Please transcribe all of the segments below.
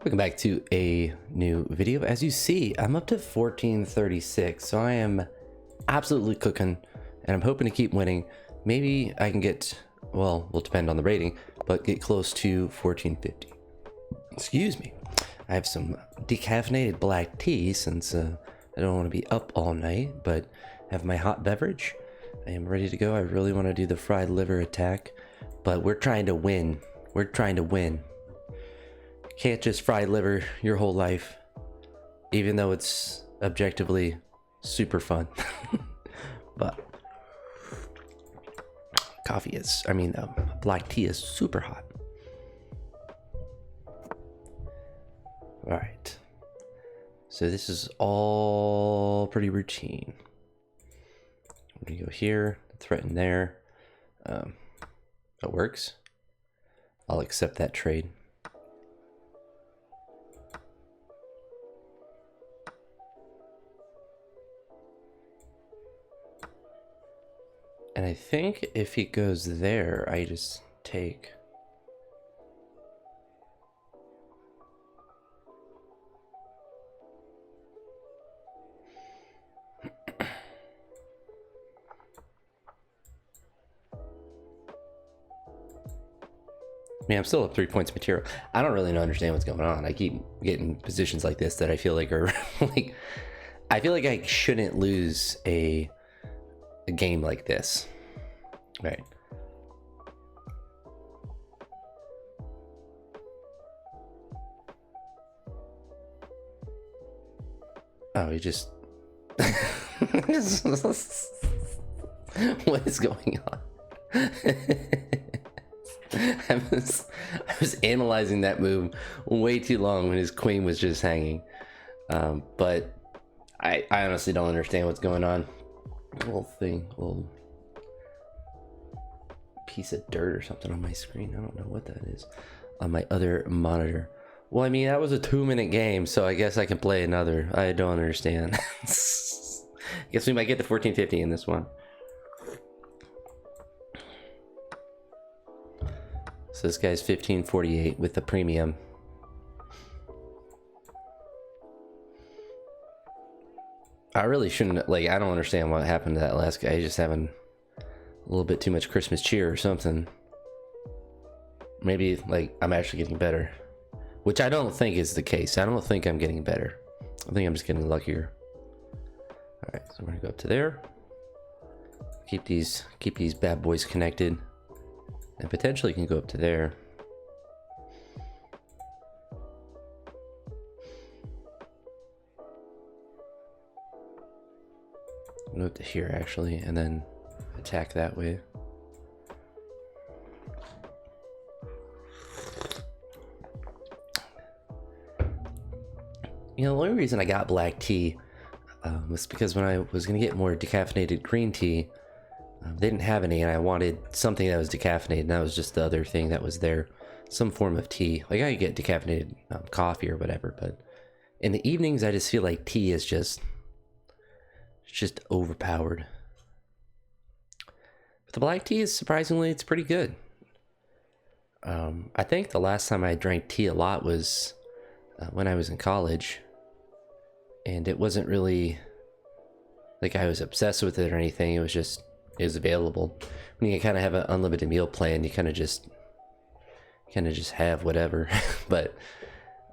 Welcome back to a new video. As you see, I'm up to 1436, so I am absolutely cooking, and I'm hoping to keep winning. Maybe I can get, well, will depend on the rating, but get close to 1450. Excuse me. I have some decaffeinated black tea since I don't want to be up all night, but have my hot beverage. I am ready to go. I really want to do the fried liver attack, but we're trying to win. We're trying to win. Can't just fry liver your whole life, even though it's objectively super fun. But black tea is super hot. All right, so this is all pretty routine. I'm gonna go here, threaten there. That works. I'll accept that trade. And I think if he goes there, I just take. I mean, I'm still up 3 points material. I don't really understand what's going on. I keep getting positions like this that I feel like are like, I feel like I shouldn't lose a game like this, right? Oh, he just what is going on? I was analyzing that move way too long when his queen was just hanging, but I honestly don't understand what's going on. Little piece of dirt or something on my screen. I don't know what that is on my other monitor. Well, I mean, that was a 2-minute game, so I guess I can play another. I don't understand. Guess we might get to 1450 in this one. So this guy's 1548 with the premium. I really shouldn't, like, I don't understand what happened to that last guy. He's just having a little bit too much Christmas cheer or something. Maybe, like, I'm actually getting better, which I don't think is the case. I don't think I'm getting better. I think I'm just getting luckier. All right, so we're gonna go up to there. Keep these bad boys connected, and potentially can go up to there. Go up to here actually, and then attack that way. You know, the only reason I got black tea was because when I was gonna get more decaffeinated green tea, they didn't have any, and I wanted something that was decaffeinated, and that was just the other thing that was there, some form of tea. Like, I could get decaffeinated coffee or whatever, but in the evenings I just feel like tea is just overpowered. But the black tea is, surprisingly, it's pretty good. I think the last time I drank tea a lot was when I was in college, and it wasn't really like I was obsessed with it or anything. It was available. When you kind of have an unlimited meal plan, you kind of just have whatever. But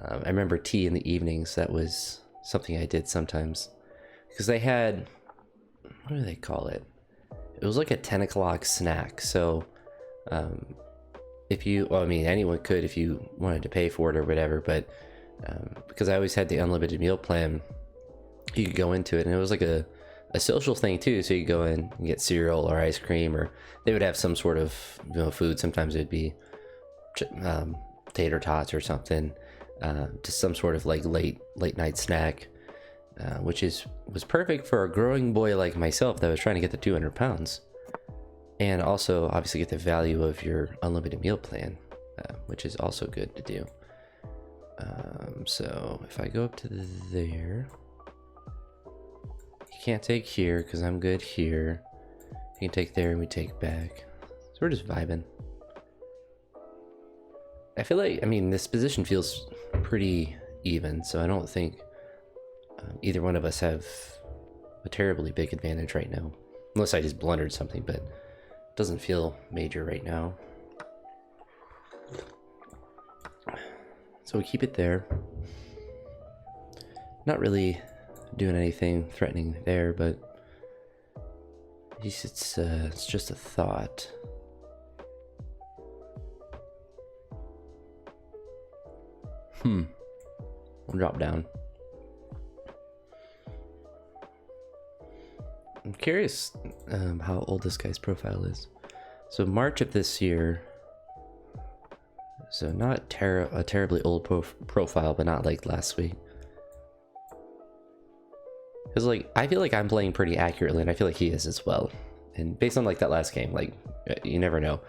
I remember tea in the evenings. That was something I did sometimes. Because they had, what do they call it? It was like a 10 o'clock snack. So if you, well, I mean, anyone could if you wanted to pay for it or whatever. But because I always had the unlimited meal plan, you could go into it. And it was like a social thing too. So you go in and get cereal or ice cream, or they would have some sort of, food. Sometimes it'd be tater tots or something. Just some sort of like late night snack. Which was perfect for a growing boy like myself that was trying to get the 200 pounds, and also obviously get the value of your unlimited meal plan, which is also good to do. So if I go up to there, you can't take here because I'm good here. You can take there and we take back. So we're just vibing. I feel like, I mean, this position feels pretty even, so I don't think either one of us have a terribly big advantage right now. Unless I just blundered something, but it doesn't feel major right now. So we keep it there. Not really doing anything threatening there, but at least it's just a thought. I'll drop down. I'm curious how old this guy's profile is. So March of this year. So not a terribly old profile, but not like last week. Because like I feel like I'm playing pretty accurately, and I feel like he is as well. And based on like that last game, like you never know.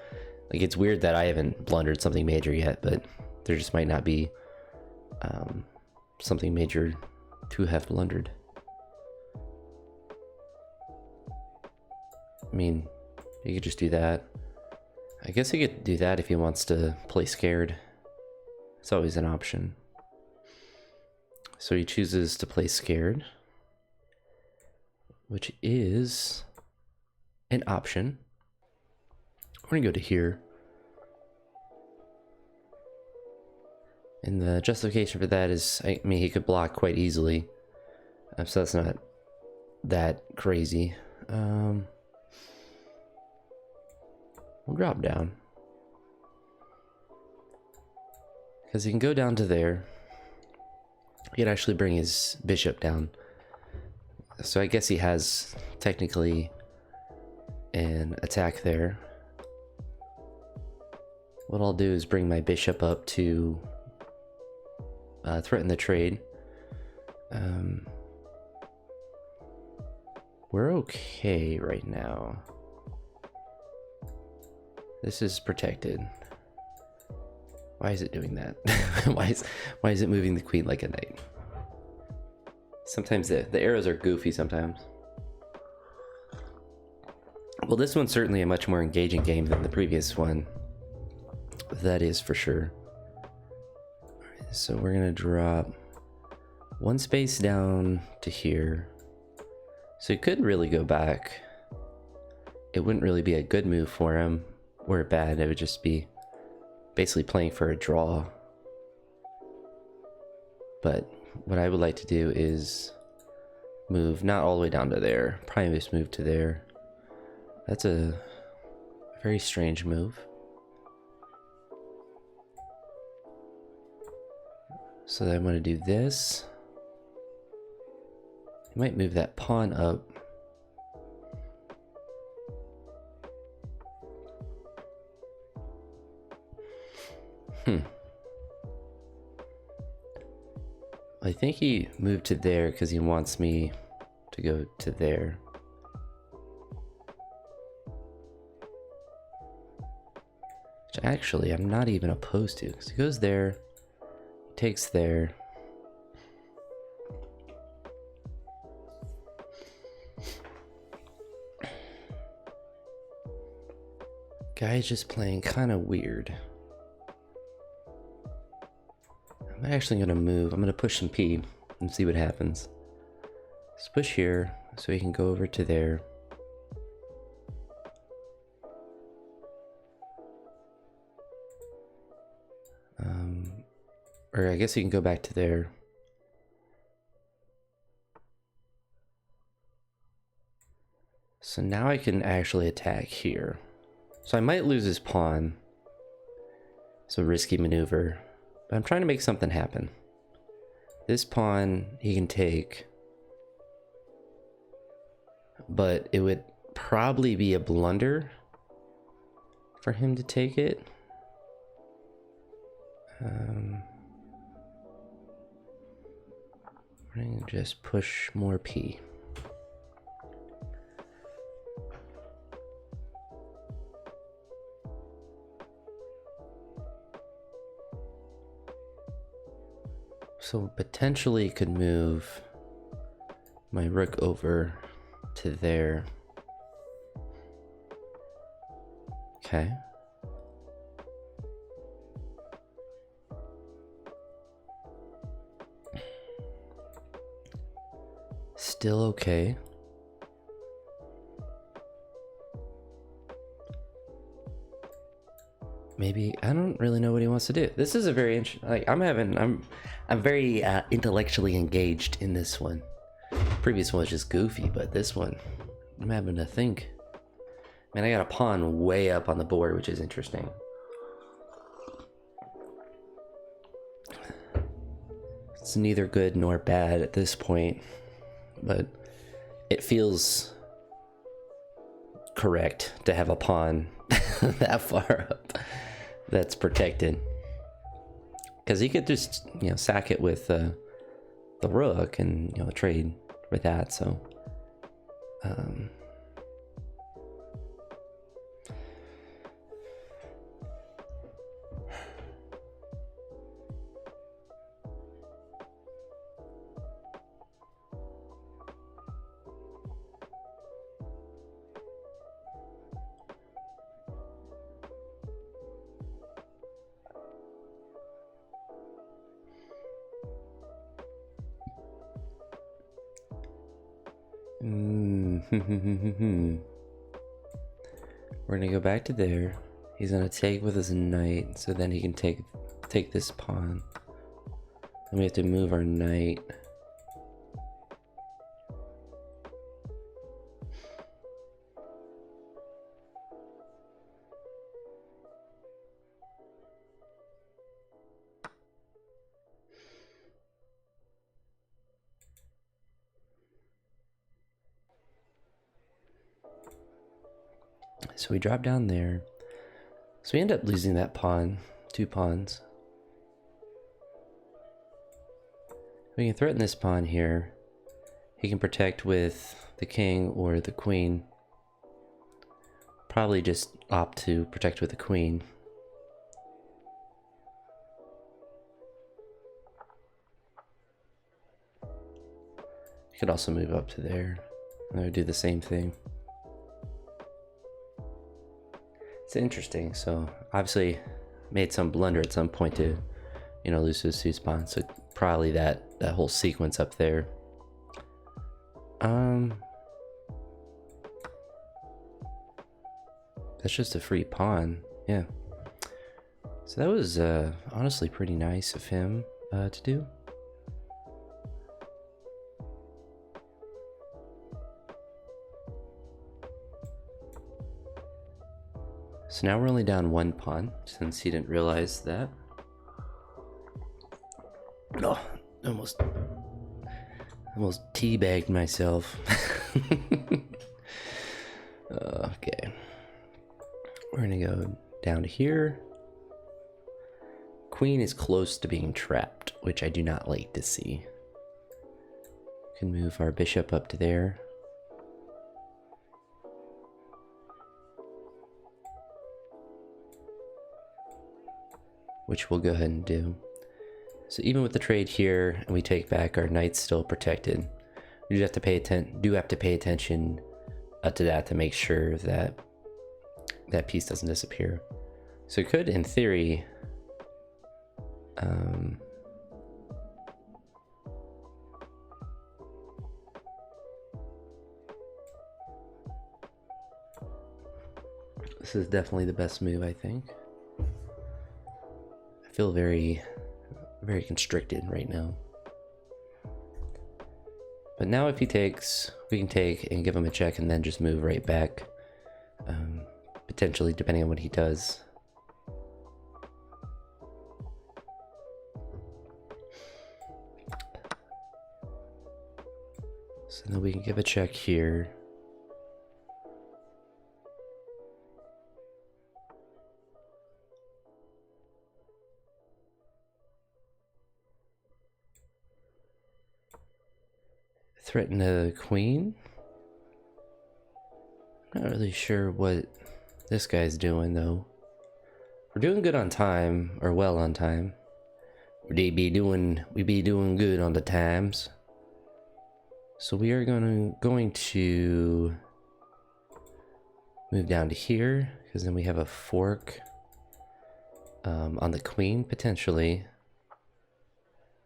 Like it's weird that I haven't blundered something major yet, but there just might not be something major to have blundered. I mean, you could just do that. I guess he could do that if he wants to play scared. It's always an option. So he chooses to play scared, which is an option. We're gonna go to here. And the justification for that is, I mean, he could block quite easily. So that's not that crazy. We'll drop down. Because he can go down to there. He can actually bring his bishop down. So I guess he has technically an attack there. What I'll do is bring my bishop up to threaten the trade. We're okay right now. This is protected. Why is it doing that? why is it moving the queen like a knight? Sometimes the arrows are goofy sometimes. Well, this one's certainly a much more engaging game than the previous one. That is for sure. So we're gonna drop one space down to here. So he could really go back. It wouldn't really be a good move for him, or bad. It would just be basically playing for a draw. But what I would like to do is move not all the way down to there, probably just move to there. That's a very strange move. So then I'm going to do this. I might move that pawn up. I think he moved to there because he wants me to go to there. Which actually I'm not even opposed to, because he goes there, takes there. Guy's just playing kind of weird. I'm actually gonna move. I'm gonna push some P and see what happens. Let's push here so he can go over to there. Or I guess he can go back to there. So now I can actually attack here. So I might lose his pawn. It's a risky maneuver. But I'm trying to make something happen. This pawn he can take. But it would probably be a blunder for him to take it. We're gonna just push more P. So potentially could move my rook over to there. Okay. Still okay. Maybe, I don't really know what he wants to do. This is a very interesting, like, I'm very intellectually engaged in this one. Previous one was just goofy, but this one, I'm having to think. Man, I got a pawn way up on the board, which is interesting. It's neither good nor bad at this point, but it feels correct to have a pawn that far up that's protected. Because he could just, you know, sack it with the rook and, you know, trade with that, so... We're gonna go back to there. He's gonna take with his knight, so then he can take this pawn. And we have to move our knight. So we drop down there. So we end up losing that pawn, 2 pawns. We can threaten this pawn here. He can protect with the king or the queen. Probably just opt to protect with the queen. He could also move up to there. And I would do the same thing. It's interesting. So obviously made some blunder at some point to, you know, lose his 2 pawn. So probably that whole sequence up there. That's just a free pawn. Yeah. So that was honestly pretty nice of him to do. So now we're only down 1 pawn, since he didn't realize that. Oh, almost teabagged myself. Okay. We're gonna go down to here. Queen is close to being trapped, which I do not like to see. We can move our bishop up to there. Which we'll go ahead and do. So even with the trade here, and we take back, our knight's still protected. We do have to pay attention to that to make sure that that piece doesn't disappear. So it could, in theory, this is definitely the best move, I think. I feel very constricted right now. But now if he takes, we can take and give him a check and then just move right back. Potentially, depending on what he does. So then we can give a check here. Threaten the queen. Not really sure what this guy's doing though. We're doing good on time, or well on time. We be doing good on the times. So we are going to move down to here, because then we have a fork on the queen potentially,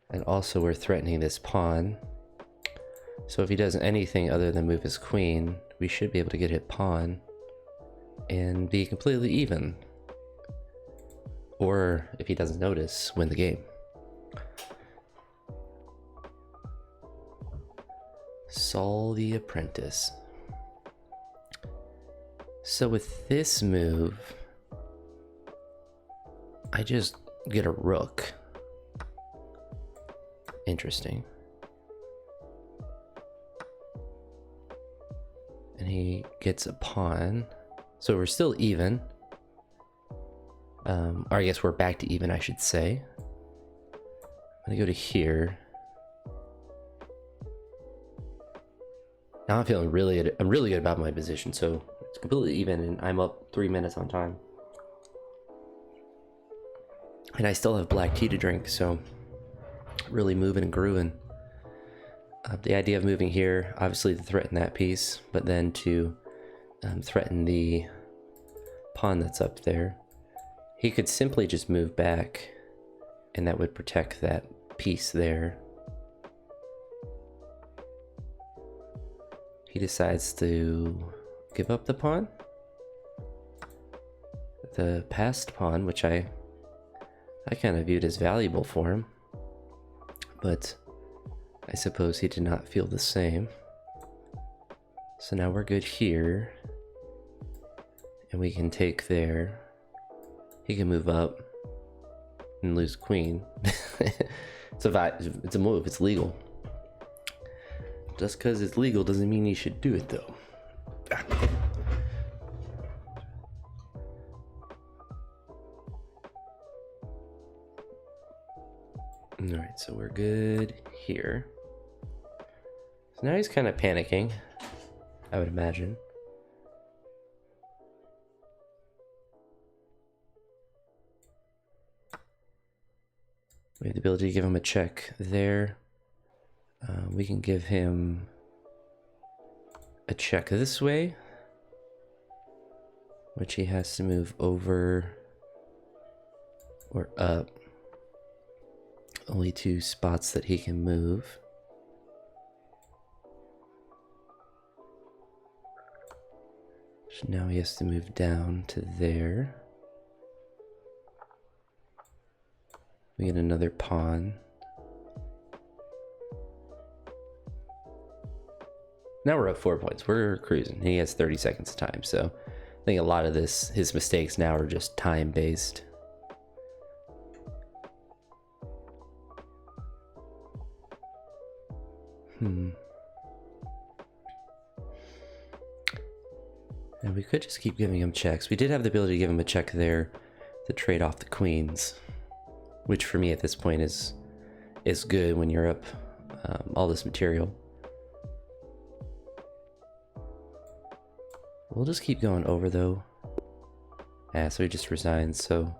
and also we're threatening this pawn. So if he does anything other than move his queen, we should be able to get hit pawn and be completely even. Or if he doesn't notice, win the game. Saul the Apprentice. So with this move, I just get a rook. Interesting. And he gets a pawn. So we're still even. Or I guess we're back to even, I should say. I'm gonna go to here. Now I'm feeling really good. I'm really good about my position, so it's completely even, and I'm up 3 minutes on time. And I still have black tea to drink, so really moving and grooving. The idea of moving here, obviously to threaten that piece, but then to threaten the pawn that's up there. He could simply just move back, and that would protect that piece there. He decides to give up the pawn. The passed pawn, which I kind of viewed as valuable for him, but I suppose he did not feel the same. So now we're good here, and we can take there. He can move up and lose queen. It's a move, it's legal. Just because it's legal doesn't mean you should do it though. Alright, so we're good here. So now he's kind of panicking, I would imagine. We have the ability to give him a check there. We can give him a check this way, which he has to move over or up. Only 2 spots that he can move. So now he has to move down to there. We get another pawn. Now we're up 4 points. We're cruising. He has 30 seconds of time, so I think a lot of his mistakes now are just time based. And we could just keep giving him checks. We did have the ability to give him a check there to trade off the queens, which for me at this point is good when you're up all this material. We'll just keep going over though. Yeah, so he just resigns. So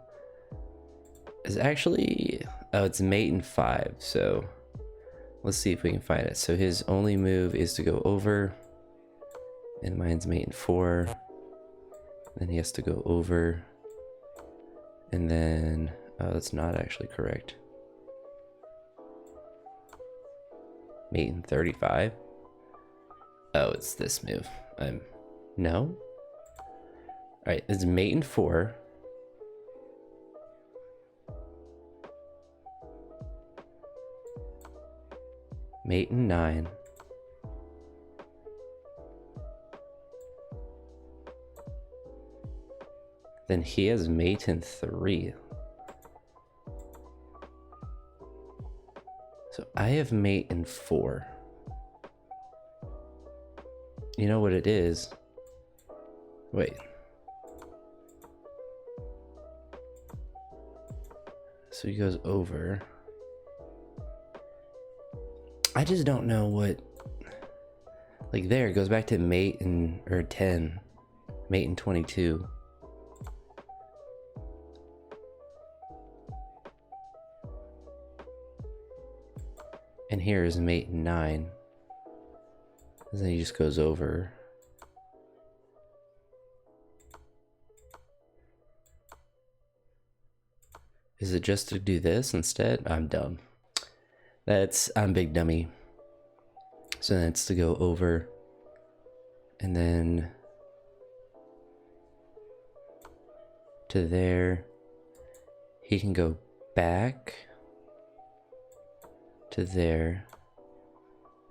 it's actually, oh, it's mate in 5. So let's see if we can find it. So his only move is to go over, and mine's mate in 4. Then he has to go over, and then, oh, that's not actually correct. Mate in 35. Oh, it's this move. No? Alright, it's mate in 4. Mate in 9. Then he has mate in 3. So I have mate in 4. You know what it is? Wait. So he goes over. I just don't know what, like there it goes back to mate in, or 10, mate in 22. And here is mate in 9. And then he just goes over. Is it just to do this instead? I'm dumb. I'm big dummy. So that's to go over, and then to there. He can go back to there,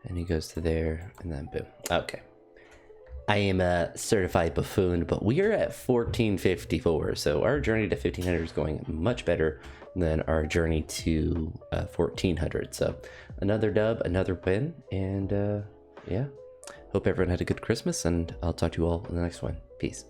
and he goes to there, and then boom. Okay. I am a certified buffoon, but we are at 1454, so our journey to 1500 is going much better than our journey to 1400. So another dub, another win, and yeah. Hope everyone had a good Christmas, and I'll talk to you all in the next one. Peace.